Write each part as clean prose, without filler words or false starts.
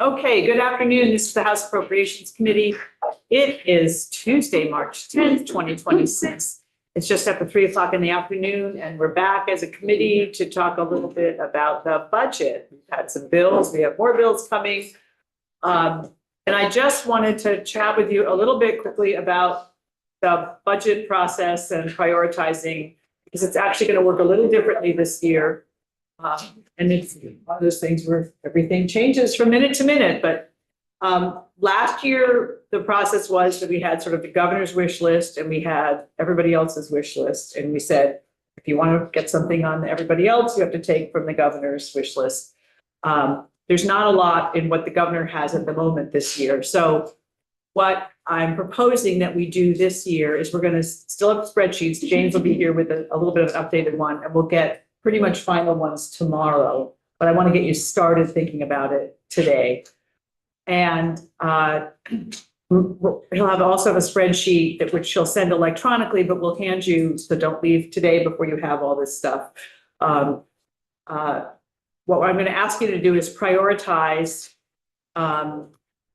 Okay, good afternoon. This is the House Appropriations Committee. It is Tuesday, March 10th, 2026. It's just after 3 o'clock in the afternoon, and we're back as a committee to talk a little bit about the budget. We've had some bills. We have more bills coming. And I just wanted to chat with you a little bit quickly about the budget process and prioritizing, because it's actually going to work a little differently this year. And it's one of those things where everything changes from minute to minute. But last year, the process was that we had sort of the governor's wish list and we had everybody else's wish list. And we said, if you want to get something on everybody else, you have to take from the governor's wish list. There's not a lot in what the governor has at the moment this year. So what I'm proposing that we do this year is we're going to still have spreadsheets. James will be here with a little bit of an updated one, and we'll get pretty much final ones tomorrow. But I want to get you started thinking about it today. And he'll also have a spreadsheet which he'll send electronically, but we'll hand you, so don't leave today before you have all this stuff. What I'm going to ask you to do is prioritize from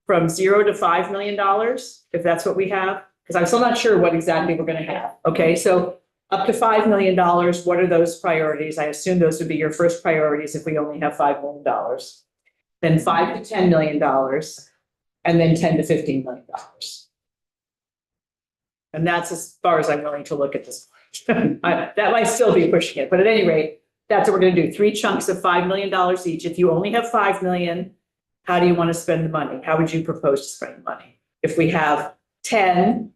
$0 to $5 million, if that's what we have, because I'm still not sure what exactly we're going to have. Okay, so up to $5 million, what are those priorities? I assume those would be your first priorities if we only have $5 million. Then $5 to $10 million, and then $10 to $15 million. And that's as far as I'm willing to look at this. That might still be pushing it, but at any rate, that's what we're going to do. 3 chunks of $5 million each. If you only have $5 million, how do you want to spend the money? How would you propose to spend the money? If we have 10,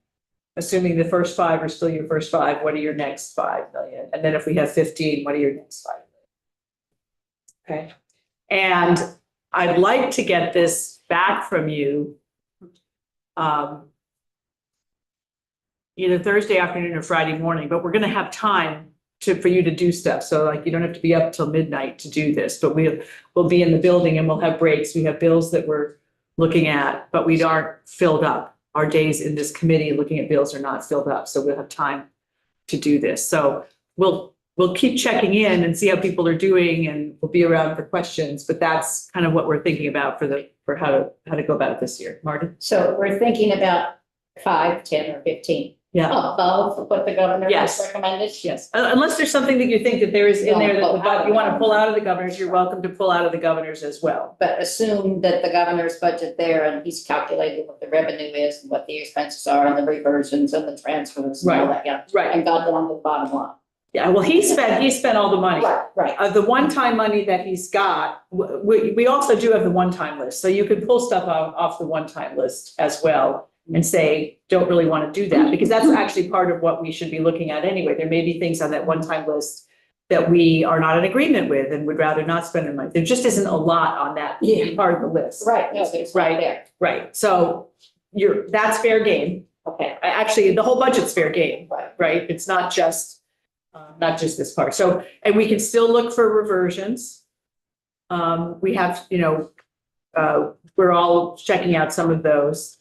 assuming the first 5 are still your first 5, what are your next 5 million? And then if we have 15, what are your next 5 million? Okay. And I'd like to get this back from you either Thursday afternoon or Friday morning, but we're going to have time for you to do stuff. So like, you don't have to be up till midnight to do this, but we'll be in the building and we'll have breaks. We have bills that we're looking at, but we aren't filled up. Our days in this committee looking at bills are not filled up. So we'll have time to do this. So we'll keep checking in and see how people are doing, and we'll be around for questions, but that's kind of what we're thinking about for how to go about it this year. Martin? So we're thinking about 5, 10, or 15. Yeah. Above what the governor has recommended? Yes. Unless there's something that you think that there is in there that you want to pull out of the governor's, you're welcome to pull out of the governor's as well. But assume that the governor's budget there, and he's calculated what the revenue is and what the expenses are and the reversions and the transfers and all that. Yeah. Right. And got down to the bottom line. Yeah. Well, he spent all the money. Right. The one-time money that he's got, we also do have the one-time list. So you can pull stuff off the one-time list as well and say, don't really want to do that, because that's actually part of what we should be looking at anyway. There may be things on that one-time list that we are not in agreement with and would rather not spend the money. There just isn't a lot on that part of the list. Right. No, there's right there. Right. So that's fair game. Okay. Actually, the whole budget's fair game. Right. It's not just this part. So, and we can still look for reversions. We have, we're all checking out some of those.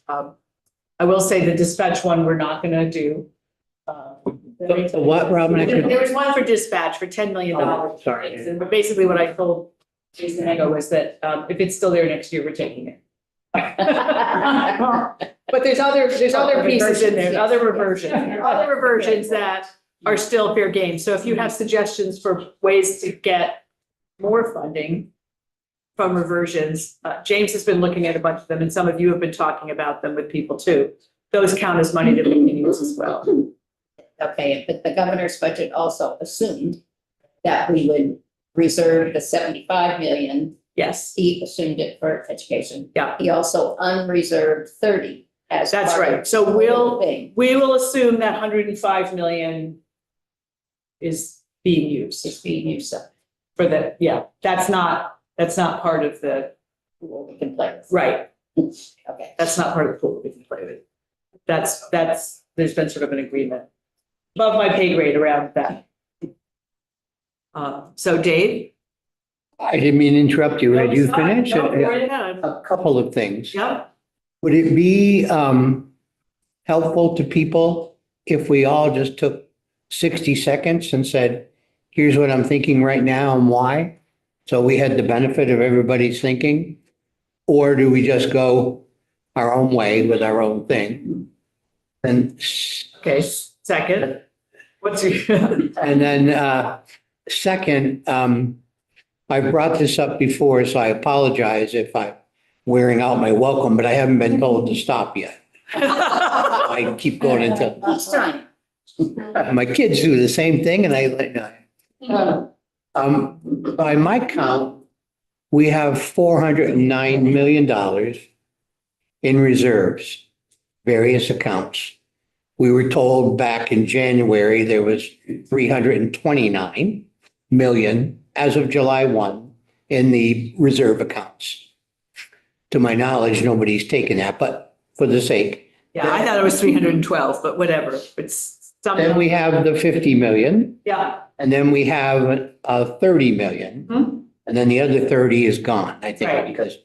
I will say the dispatch one we're not going to do. What, Robin? There was one for dispatch for $10 million. Sorry. But basically what I told Jason Ego was that if it's still there next year, we're taking it. But there's other pieces in there, other reversions that are still fair game. So if you have suggestions for ways to get more funding from reversions, James has been looking at a bunch of them, and some of you have been talking about them with people too. Those count as money that we can use as well. Okay, but the governor's budget also assumed that we would reserve the 75 million. Yes. He assumed it for education. Yeah. He also unreserved 30 as that's part right. Of so we will assume that 105 million is being used. It's being used for the that's not part of the pool we can play with. Right. Okay. That's not part of the pool we can play with. That's there's been sort of an agreement above my pay grade around that. So Dave? I didn't mean to interrupt you. Did you finish? No, A couple of things. yeah. Would it be helpful to people if we all just took 60 seconds and said, here's what I'm thinking right now and why? So we had the benefit of everybody's thinking? Or do we just go our own way with our own thing? And, Okay, second, what's your? and then, second, I brought this up before, so I apologize if I'm wearing out my welcome, but I haven't been told to stop yet. I keep going until, Each time. my kids do the same thing and by my count, we have $409 million in reserves, various accounts. We were told back in January, there was 329 million as of July 1 in the reserve accounts. To my knowledge, nobody's taken that, but for the sake. Yeah, I thought it was 312, but whatever, it's Then something. we have the 50 million, Yeah. and then we have 30 million. Hmm. And then the other 30 is gone, I think, Right. because,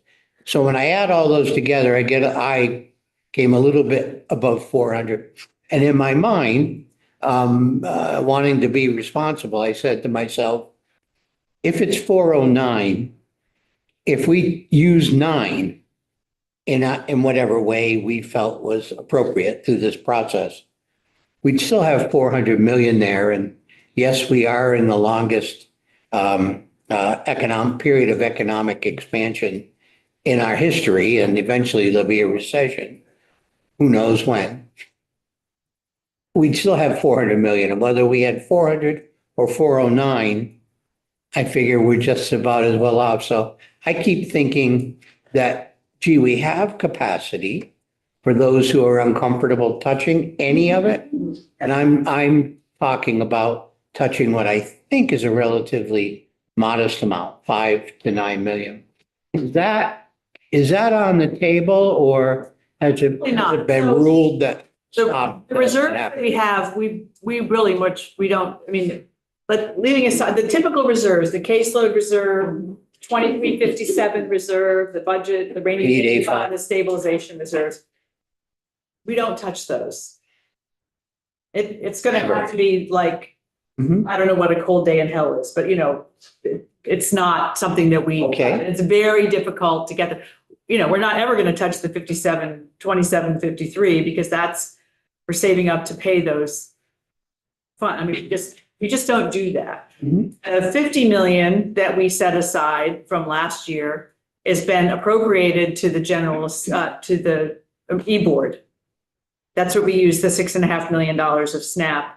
so when I add all those together, I came a little bit above 400. And in my mind, wanting to be responsible, I said to myself, if it's 409, if we use 9 in whatever way we felt was appropriate through this process, we'd still have 400 million there. And yes, we are in the longest economic period of economic expansion in our history, and eventually there'll be a recession. Who knows when? We'd still have 400 million, and whether we had 400 or 409, I figure we're just about as well off. So I keep thinking that, gee, we have capacity for those who are uncomfortable touching any of it. And I'm talking about touching what I think is a relatively modest amount, 5 to 9 million. Is that on the table, or has it been ruled that? The reserve that we have, we really much, we don't, I mean, but leaving aside the typical reserves, the caseload reserve, 2357 reserve, the budget, the rainy day fund, the stabilization reserves. We don't touch those. It's gonna have to be like, I don't know what a cold day in hell is, but it's not something that we, Okay. it's very difficult to get the, we're not ever gonna touch the 2753 because we're saving up to pay those fund. I mean, we just don't do that. 50 million that we set aside from last year has been appropriated to the general, to the e-board. That's what we use, the $6.5 million of SNAP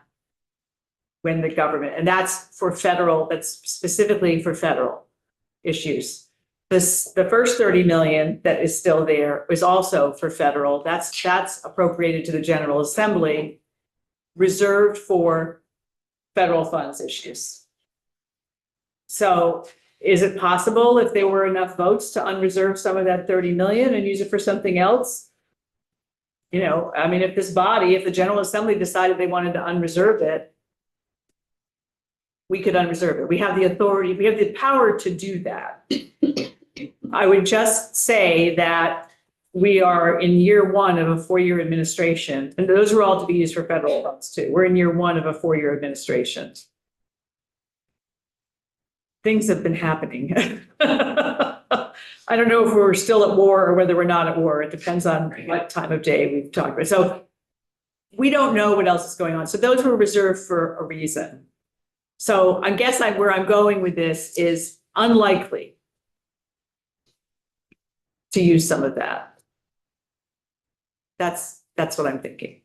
when the government, and that's specifically for federal issues. The first 30 million that is still there is also for federal. That's appropriated to the General Assembly, reserved for federal funds issues. So is it possible, if there were enough votes, to unreserve some of that 30 million and use it for something else? I mean, if the General Assembly decided they wanted to unreserve it, we could unreserve it. We have the authority, we have the power to do that. I would just say that we are in year 1 of a 4-year administration, and those are all to be used for federal funds too. We're in year 1 of a 4-year administration. Things have been happening. I don't know if we're still at war or whether we're not at war. It depends on what time of day we've talked about. So we don't know what else is going on. So those were reserved for a reason. So I guess where I'm going with this is unlikely to use some of that. That's what I'm thinking.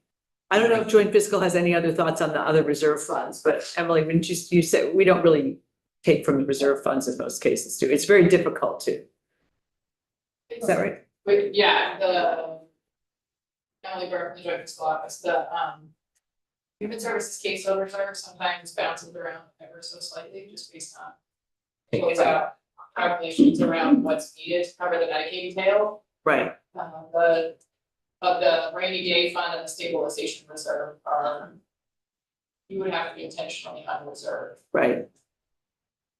I don't know if joint fiscal has any other thoughts on the other reserve funds, but Emily, when you said we don't really take from the reserve funds in most cases too. It's very difficult to. Is that right? But yeah, Emily Burke, the joint fiscal office, the human services caseload reserve sometimes bounces around ever so slightly, just based on closeout calculations around what's needed to cover the Medicaid tail. Right. The rainy day fund and the stabilization reserve you would have to be intentionally unreserved. Right.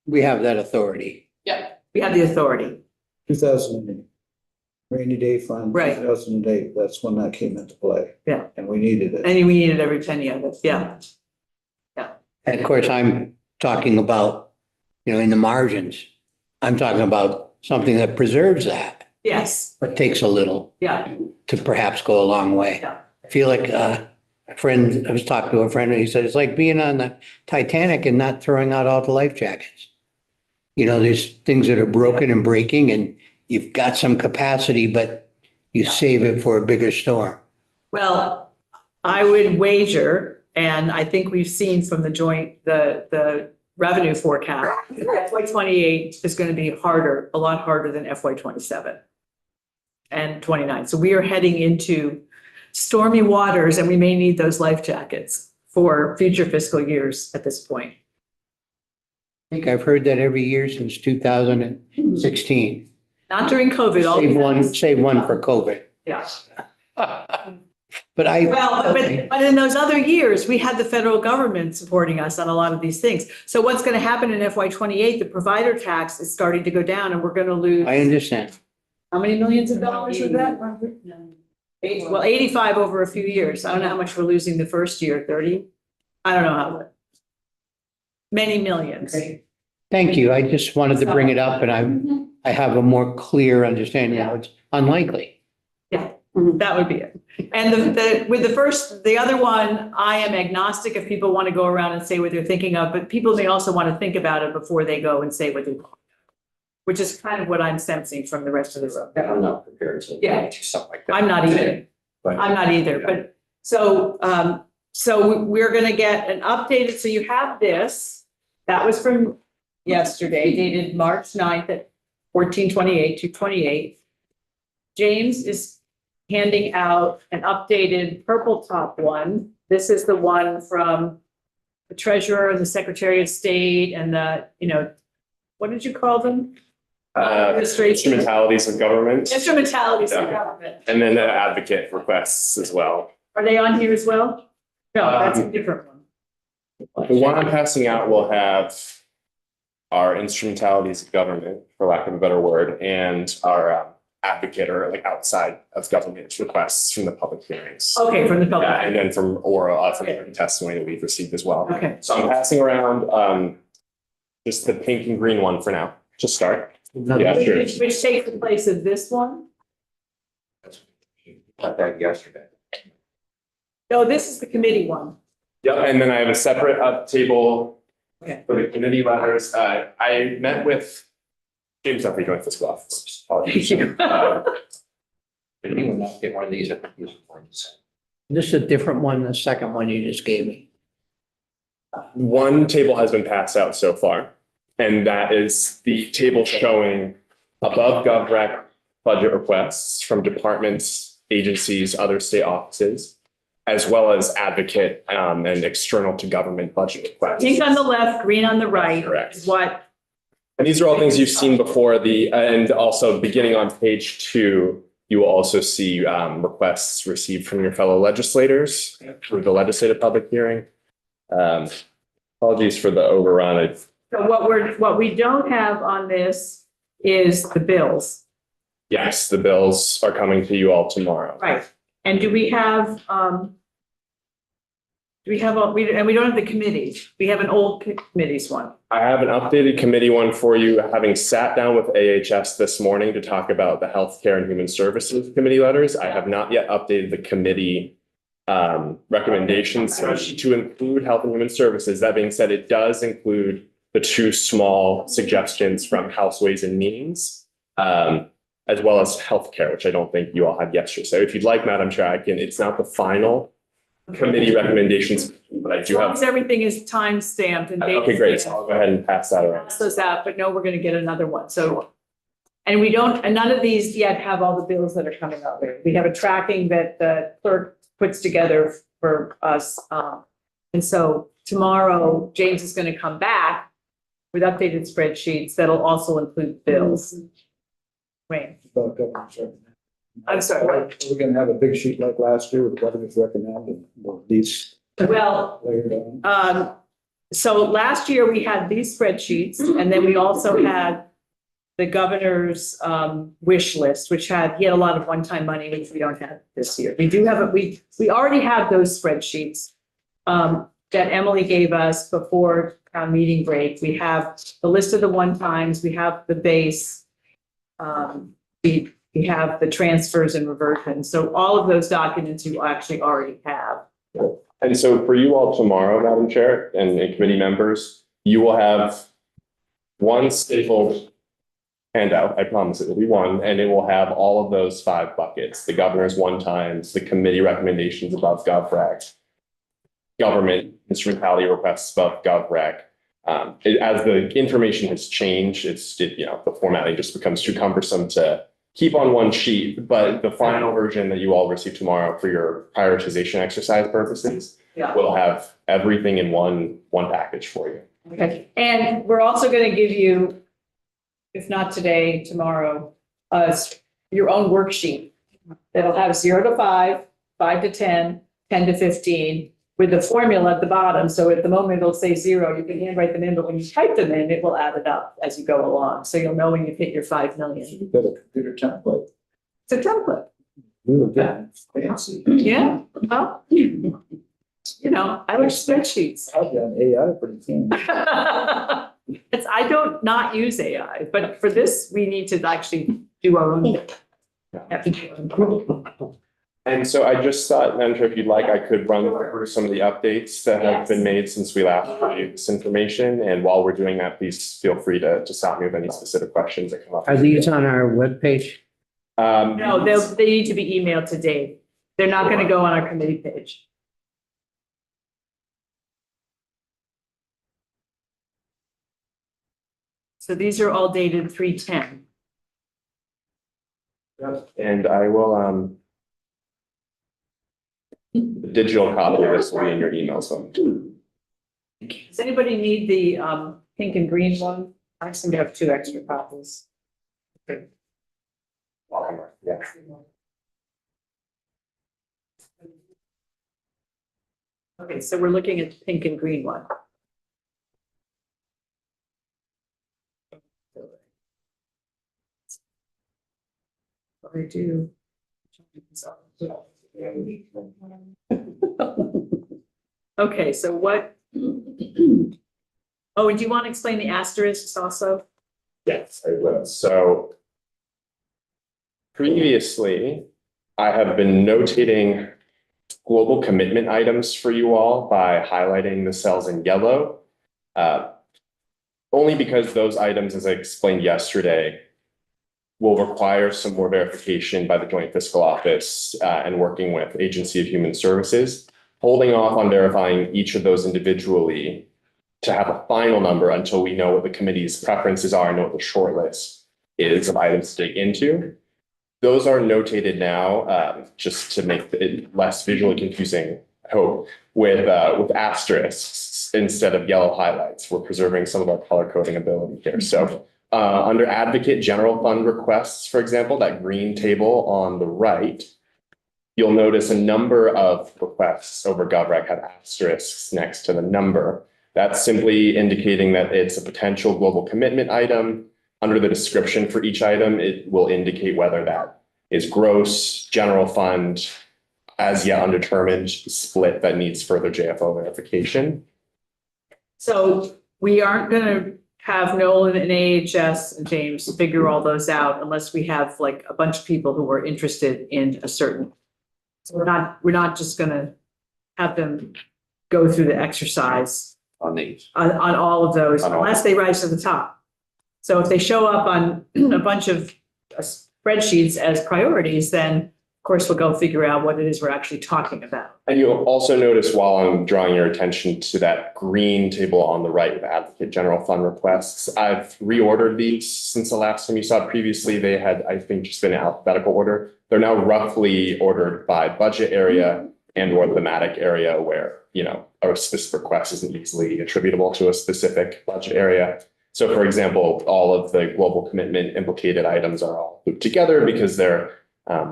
We have that authority. Yeah. We have the authority. 2008, rainy day fund. Right. 2008, that's when that came into play. Yeah. And we needed it. And we needed every penny of it. Yeah. And of course, I'm talking about, in the margins. I'm talking about something that preserves that, Yes, but takes a little yeah, to perhaps go a long way. yeah. I feel like a friend, I was talking to a friend and he said, it's like being on the Titanic and not throwing out all the life jackets. You know, there's things that are broken and breaking and you've got some capacity, but you save it for a bigger storm. Well, I would wager, and I think we've seen from the the revenue forecast, FY 28 is going to be harder, a lot harder than FY 27 and 29. So we are heading into stormy waters and we may need those life jackets for future fiscal years at this point. I think I've heard that every year since 2016. Not during COVID. all Save one for COVID. Yeah. But I. Well, but in those other years, we had the federal government supporting us on a lot of these things. So what's going to happen in FY 28, the provider tax is starting to go down and we're going to lose. I understand. How many millions of dollars is that? Well, 85 over a few years. I don't know how much we're losing the first year, 30? I don't know how much. Many millions. Thank you. I just wanted to bring it up and I have a more clear understanding now. It's unlikely. That would be it. And with the other one, I am agnostic if people want to go around and say what they're thinking of, but people may also want to think about it before they go and say what they want. Which is kind of what I'm sensing from the rest of the room. I'm not prepared to Yeah. do something like that. I'm not either. But- I'm not either, but so we're gonna get an updated, so you have this. That was from yesterday, dated March 9th at 14:28 to 28. James is handing out an updated purple top one. This is the one from the treasurer and the secretary of state and the, what did you call them? Administration. Instrumentalities of government, Instrumentalities of Yeah. government. and then the advocate requests as well. Are they on here as well? No, that's a different one. The one I'm passing out will have our instrumentalities of government, for lack of a better word, and our advocate or like outside of government requests from the public hearings. Okay, from the Yeah, and public. then from oral, from Okay. written testimony that we've received as well. Okay, So I'm passing around just the pink and green one for now, to start. Yeah, sure. which takes the place of this one? Got that yesterday. No, this is the committee one. Yep, and then I have a separate table Okay. for the committee letters. I met with James Duffy, joint fiscal officer. Apologies. Thank you. Anyone not get one of these? This is a different one, the second one you just gave me. One table has been passed out so far, and that is the table showing above GovRec budget requests from departments, agencies, other state offices, as well as advocate and external to government budget requests. Pink on the left, green on the right Correct. is what, And these are all things you've seen before and also beginning on page 2, you will also see requests received from your fellow legislators through the legislative public hearing. Apologies for the overrun. so what we don't have on this is the bills, Yes, the bills are coming to you all tomorrow. right? And do we have, and we don't have the committees, we have an old committees one. I have an updated committee one for you, having sat down with AHS this morning to talk about the Healthcare and Human Services Committee letters. I have not yet updated the committee recommendations spreadsheet to include Health and Human Services. That being said, it does include the 2 small suggestions from House Ways and Means, as well as healthcare, which I don't think you all had yesterday. So if you'd like, Madam Chair, it's not the final committee recommendations, but I As do long have. as everything is time stamped and dated. Okay, great. So I'll go ahead and pass that around. Pass those out, but no, we're gonna get another one, so. And none of these yet have all the bills that are coming out there. We have a tracking that the clerk puts together for us. And so tomorrow, James is gonna come back with updated spreadsheets that'll also include bills. Wait, About government shutdown. I'm sorry. We're gonna have a big sheet like last year with the governor's recommended, these Well, layered on. so last year we had these spreadsheets and then we also had the governor's wish list, which he had a lot of one-time money, which we don't have this year. We do have we already have those spreadsheets. that Emily gave us before our meeting break. We have the list of the one-times, we have the base. We have the transfers and reversions. So all of those documents you actually already have. And so for you all tomorrow, Madam Chair and committee members, you will have one stapled handout. I promise it will be one, and it will have all of those 5 buckets: the governor's one-times, the committee recommendations above GovRec, government instrumentality requests above GovRec. As the information has changed, the formatting just becomes too cumbersome to keep on one sheet, but the final version that you all receive tomorrow for your prioritization exercise purposes Yeah. will have everything in one package for you. Okay, and we're also gonna give you, if not today, tomorrow, your own worksheet. That'll have 0 to 5, 5 to 10, 10 to 15, with the formula at the bottom. So at the moment, it'll say 0, you can handwrite them in, but when you type them in, it will add it up as you go along. So you'll know when you've hit your 5 million. You've got a computer template. It's a template. Really good. Fancy. Yeah, well, I like spreadsheets. I've done AI pretty soon. I don't not use AI, but for this, we need to actually do our own. Have to do our own. And so I just thought, Madam Chair, if you'd like, I could run through some of the updates that have been made since we last reviewed this information. And while we're doing that, please feel free to stop me with any specific questions that come up. Are these on our webpage? No, they need to be emailed to Dave. They're not gonna go on our committee page. So these are all dated 3/10. And I will, the digital copy of this will be in your email, so. Does anybody need the pink and green one? I seem to have 2 extra copies. Yeah. Okay, so we're looking at the pink and green one. What I do. Okay, so what? Oh, and do you want to explain the asterisks also? Yes, I will. So previously, I have been notating global commitment items for you all by highlighting the cells in yellow. Only because those items, as I explained yesterday, will require some more verification by the Joint Fiscal Office and working with Agency of Human Services, holding off on verifying each of those individually to have a final number until we know what the committee's preferences are and know what the short list is of items to dig into. Those are notated now, just to make it less visually confusing, I hope, with asterisks instead of yellow highlights. We're preserving some of our color coding ability here. So under advocate general fund requests, for example, that green table on the right, you'll notice a number of requests over GovRec have asterisks next to the number. That's simply indicating that it's a potential global commitment item. Under the description for each item, it will indicate whether that is gross, general fund, as yet undetermined split that needs further JFO verification. So we aren't gonna have Nolan and AHS and James figure all those out unless we have like a bunch of people who are interested in a certain. So we're not just gonna have them go through the exercise On these. on all of those On all. unless they rise to the top. So if they show up on a bunch of spreadsheets as priorities, then of course we'll go figure out what it is we're actually talking about. And you'll also notice while I'm drawing your attention to that green table on the right with advocate general fund requests, I've reordered these since the last time you saw it previously. They had, I think, just been in alphabetical order. They're now roughly ordered by budget area and or thematic area where, a specific request isn't easily attributable to a specific budget area. So for example, all of the global commitment implicated items are all grouped together because they're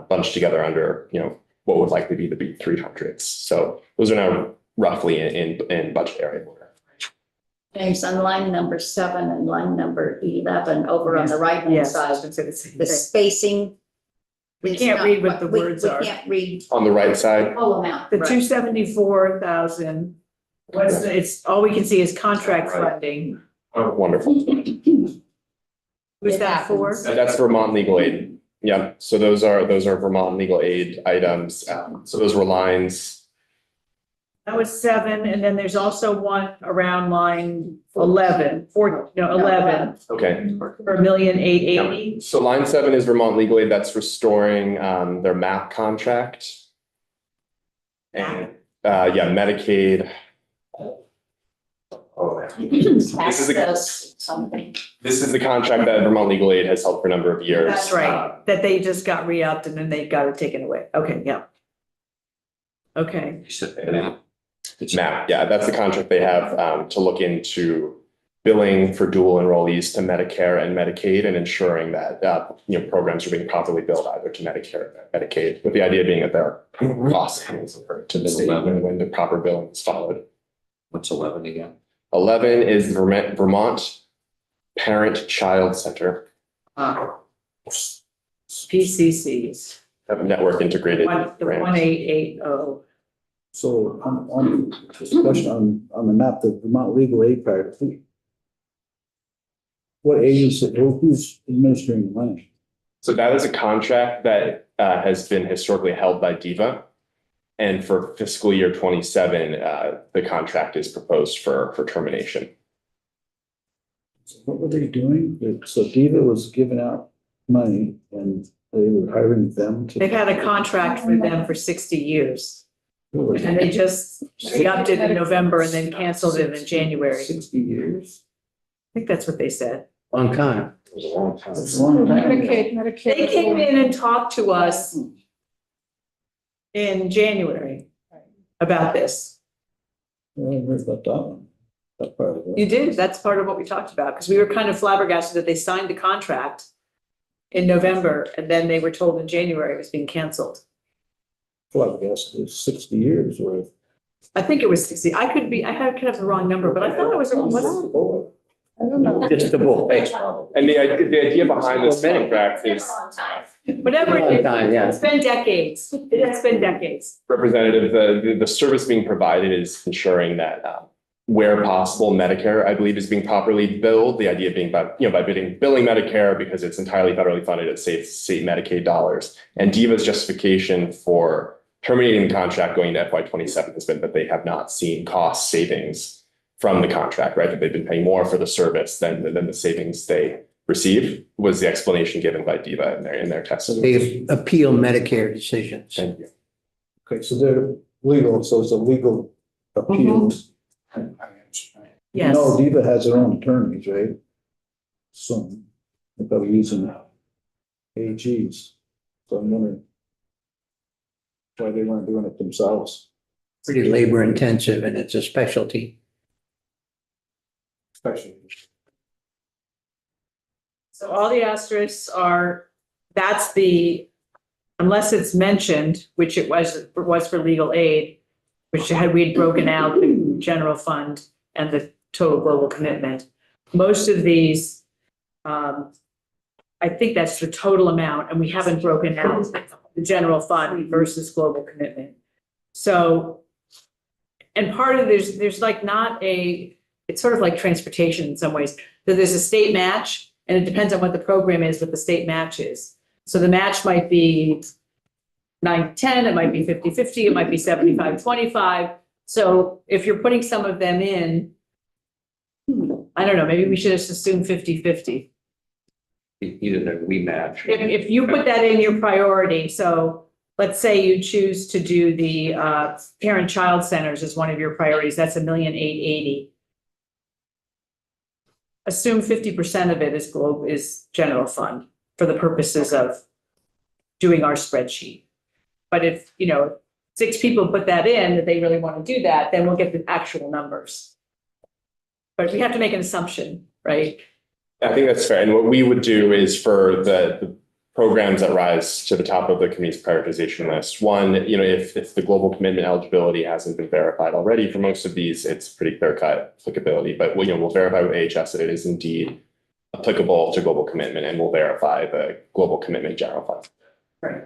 bunched together under, what would likely be the B300s. So those are now roughly in budget area order. James, on line number 7 and line number 11, over on the right-hand Yes, I was side, gonna say the same the thing. spacing. We is can't not read what the we words are. We can't read On the right the side, whole amount. The right. 274,000 it's, all we can see is contract funding. Oh, wonderful. Who's It that for? happens. That's Vermont legal aid. Yeah, so those are Vermont legal aid items. So those were lines. That was 7, and then there's also one around line 11, 11, Okay. for $1,880,000. So line 7 is Vermont legal aid. That's restoring their MAP contract. And yeah, Medicaid. Access something. This is the contract that Vermont legal aid has held for a number of years. That's right, that they just got re-upped and then they got it taken away. Okay, yeah. Okay, MAP, yeah, that's the contract they have to look into billing for dual enrollees to Medicare and Medicaid and ensuring that programs are being properly billed either to Medicare or Medicaid, with the idea being that there are costs to the state when the proper billing is followed. What's 11 again? 11 is Vermont Parent Child Center, PCCs, network integrated the grant. 1880. So on this question on the map, the Vermont legal aid part, what agency, who's administering the money? So that is a contract that has been historically held by DEVA. And for fiscal year 27, the contract is proposed for termination. So what were they doing? So DEVA was giving out money and they were hiring them to. They've had a contract for them for 60 years. And they just upped it in November and then canceled it in January. 60 years. I think that's what they said. Long time. It was a long time. That's a long time. Medicaid. They came in and talked to us in January about this. Well, I heard about that one. That part of You it. did, that's part of what we talked about, because we were kind of flabbergasted that they signed the contract in November, and then they were told in January it was being canceled. Well, I guess it's 60 years worth. I think it was 60, I could have the wrong number, but I thought it was, I don't know. Just a bull. And the idea behind this contract is whatever it is, Time, yeah. it's been decades, it's been decades. representative, the service being provided is ensuring that where possible, Medicare, I believe, is being properly billed. The idea being by billing Medicare because it's entirely federally funded, it saves state Medicaid dollars. And DEVA's justification for terminating the contract going to FY27 has been that they have not seen cost savings from the contract, right? That they've been paying more for the service than the savings they receive, was the explanation given by DEVA in their testimony. They appeal Medicare decisions. Thank you. Okay, so they're legal, so it's a legal appeals. Yes. No, DEVA has their own attorneys, right? Some, they're probably using AGs. So I'm wondering why they weren't doing it themselves. Pretty labor intensive and it's a specialty. Especially. So all the asterisks are, that's the, unless it's mentioned, which it was for legal aid, which we'd broken out the general fund and the total global commitment. Most of these, I think that's the total amount, and we haven't broken out the general fund versus global commitment. So, and part of there's like not a, it's sort of like transportation in some ways. So there's a state match, and it depends on what the program is, what the state match is. So the match might be 90-10, it might be 50-50, it might be 75-25. So if you're putting some of them in, I don't know, maybe we should just assume 50-50. Either that we match. If you put that in your priority, so let's say you choose to do the parent-child centers as one of your priorities, that's $1,880,000. Assume 50% of it is general fund for the purposes of doing our spreadsheet. But if, 6 people put that in, that they really want to do that, then we'll get the actual numbers. But we have to make an assumption, right? I think that's fair. And what we would do is for the programs that rise to the top of the committee's prioritization list, one, if the global commitment eligibility hasn't been verified already for most of these, it's pretty clear cut applicability. But we'll verify with AHS that it is indeed applicable to global commitment, and we'll verify the global commitment general fund. Right.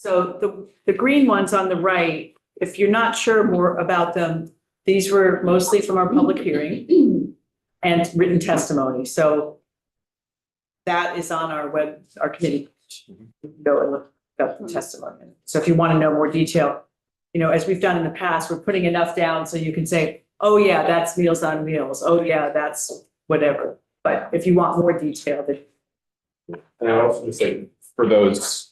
So the green ones on the right, if you're not sure more about them, these were mostly from our public hearing and written testimony. So that is on our committee page. You can go and look up the testimony. So if you want to know more detail, as we've done in the past, we're putting enough down so you can say, oh yeah, that's Meals on Wheels. Oh yeah, that's whatever. But if you want more detail, then And I also say for those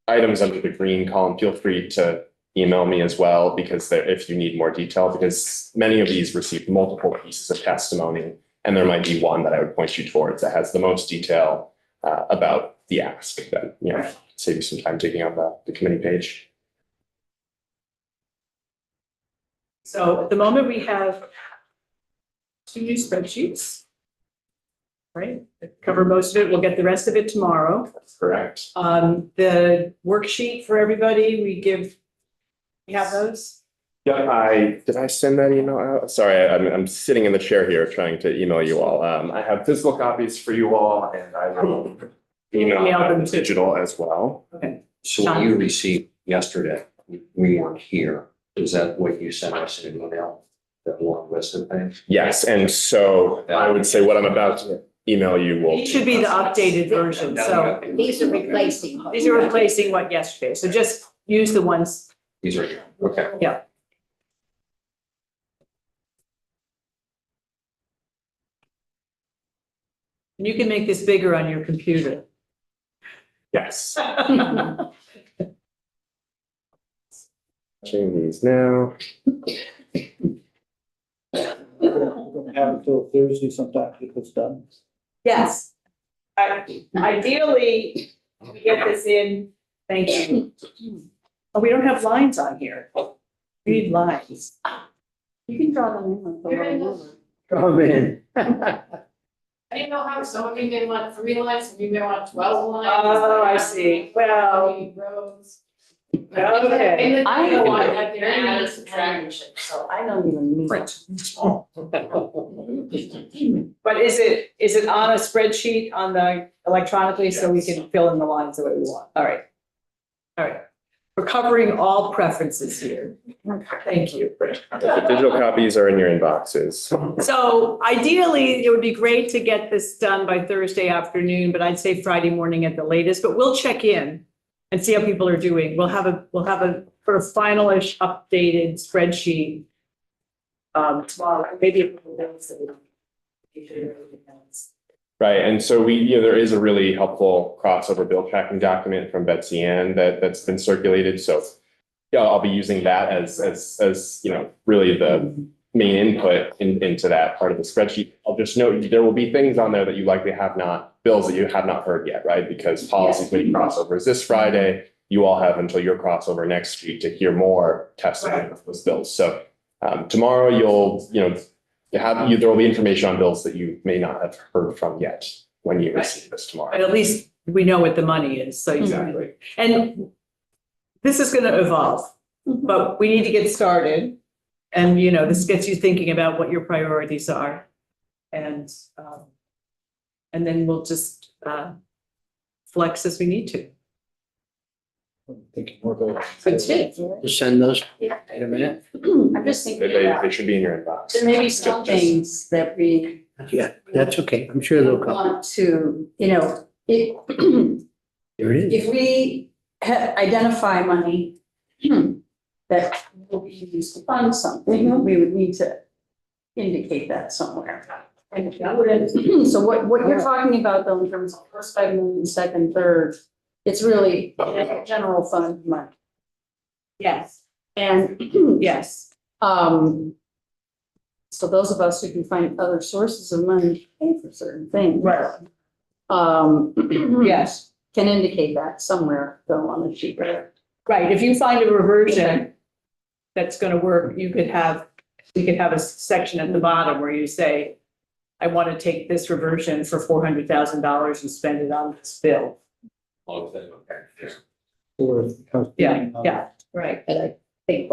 items under the green column, feel free to email me as well, because if you need more detail, because many of these received multiple pieces of testimony. And there might be one that I would point you towards that has the most detail about the ask, that, save you some time digging on the committee page. so at the moment we have 2 new spreadsheets. Right, that cover most of it. We'll get the rest of it tomorrow. That's correct. The worksheet for everybody, we have those? Yeah, did I send that email out? Sorry, I'm sitting in the chair here trying to email you all. I have physical copies for you all, and I will email them digital as well. Okay. So what you received yesterday, we weren't here. Is that what you sent us in an email? That long list of things? Yes, and so I would say what I'm about to email you will. These should be the updated version, so These are replacing. these are replacing what yesterday, so just use the ones, These are here. Okay. yeah. And you can make this bigger on your computer. Yes. Change these now. We're gonna have until Thursday sometime to get this done. Yes. Ideally, we get this in, thank you. Oh, we don't have lines on here. We need lines. You can draw them in with the little ruler. Come in. I didn't know how, some of you may want 3 lines, some of you may want 12 lines. Oh, I see. Well, Rows. okay. I don't don't want want that there very and nice subtraction. so I don't even need. But is it on a spreadsheet on the electronically so we can fill in the lines the way we want? All right. All right. We're covering all preferences here. Thank you. The digital copies are in your inboxes. So ideally, it would be great to get this done by Thursday afternoon, but I'd say Friday morning at the latest, but we'll check in and see how people are doing. We'll have a sort of finalish updated spreadsheet tomorrow, maybe a couple of days. Right, and so there is a really helpful crossover bill tracking document from Betsy Ann that's been circulated, so yeah, I'll be using that as really the main input into that part of the spreadsheet. I'll just note, there will be things on there that you likely bills that you have not heard yet, right? Because policy committee crossover is this Friday, you all have until your crossover next week to hear more testimony of those bills, so tomorrow there will be information on bills that you may not have heard from yet when you receive this tomorrow. But at least we know what the money is, so Exactly. and this is gonna evolve, but we need to get started. And, this gets you thinking about what your priorities are. And then we'll just flex as we need to. I'm thinking more about. Good tip. Just send those, Yeah. wait a minute. I'm just They, thinking they about, should be in your inbox. there may be some things that we Yeah, that's okay. I'm sure they'll come. want to, if, There it is. if we identify money that will be used to fund something, we would need to indicate that somewhere. And if that would, so what you're talking about though, in terms of first 5 million, second, third, it's really general fund money. Yes. And Yes. so those of us who can find other sources of money to pay for certain things. Right. Yes, can indicate that somewhere though on the sheet there. Right, if you find a reversion that's gonna work, we could have a section at the bottom where you say, I want to take this reversion for $400,000 and spend it on this bill. Yeah. Right, but I think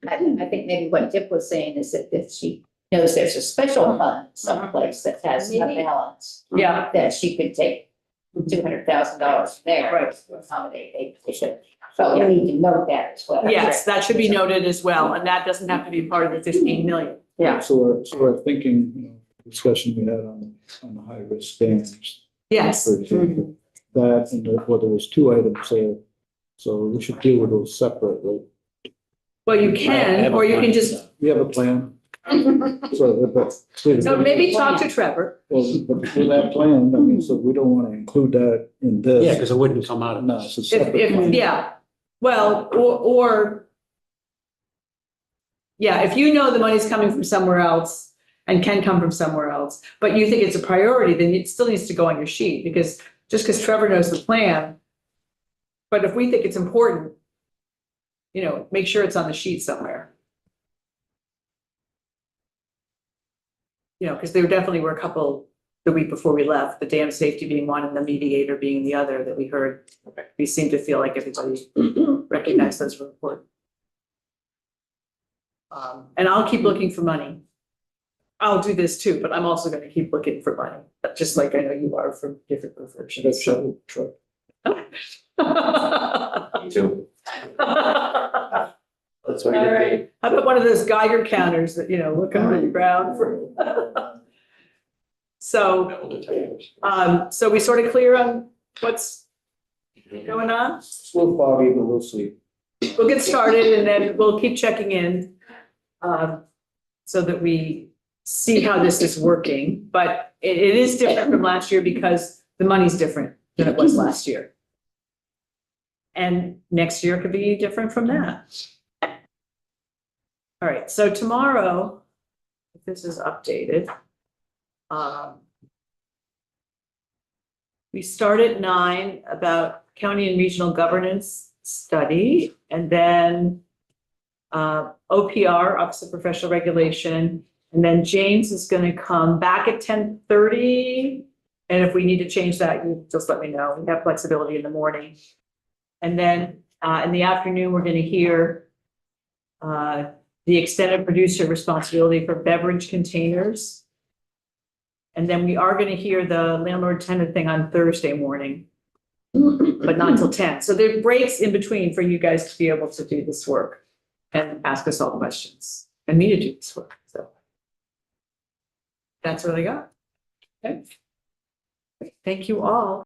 I think maybe what Dip was saying is that if she knows there's a special fund someplace that has a balance. Yeah. That she could take $200,000 there. Right. To accommodate a position. So we need to note that as well. Yes, that should be noted as well, and that doesn't have to be part of the 15 million. Yeah. So we're thinking, discussion we had on the high risk dams. Yes, For example, that and well, there was two items there, so we should deal with those separately. well, you I can, have a or you can plan. just, We have a plan, so but. so maybe talk to Trevor. Well, but with that plan, I mean, so we don't want to include that in this. Yeah, because it wouldn't come out of No, this. it's a separate If, plan. yeah, well, or, yeah, if you know the money's coming from somewhere else and can come from somewhere else, but you think it's a priority, then it still needs to go on your sheet, because just because Trevor knows the plan, but if we think it's important, make sure it's on the sheet somewhere. Because there definitely were a couple the week before we left, the dam safety being one and the mediator being the other that we heard. We seem to feel like everybody recognized those were important. And I'll keep looking for money. I'll do this too, but I'm also gonna keep looking for money, just like I know you are from different That versions. shovel truck. Me too. That's All right, how about one of those Geiger counters that, look under the ground for. So, Metal detectors. so we sort of clear on what's going on? It's a little foggy, but we'll see. We'll get started and then we'll keep checking in, so that we see how this is working. But it is different from last year because the money's different than it was last year. And next year could be different from that. All right, so tomorrow, if this is updated, we start at 9 about county and regional governance study, and then OPR, Office of Professional Regulation, and then James is going to come back at 10:30. And if we need to change that, you just let me know. We have flexibility in the morning. And then in the afternoon, we're going to hear the extended producer responsibility for beverage containers. And then we are going to hear the landlord tenant thing on Thursday morning, but not until 10. So there are breaks in between for you guys to be able to do this work and ask us all questions and me to do this work. So that's what I got. Okay. Thank you all.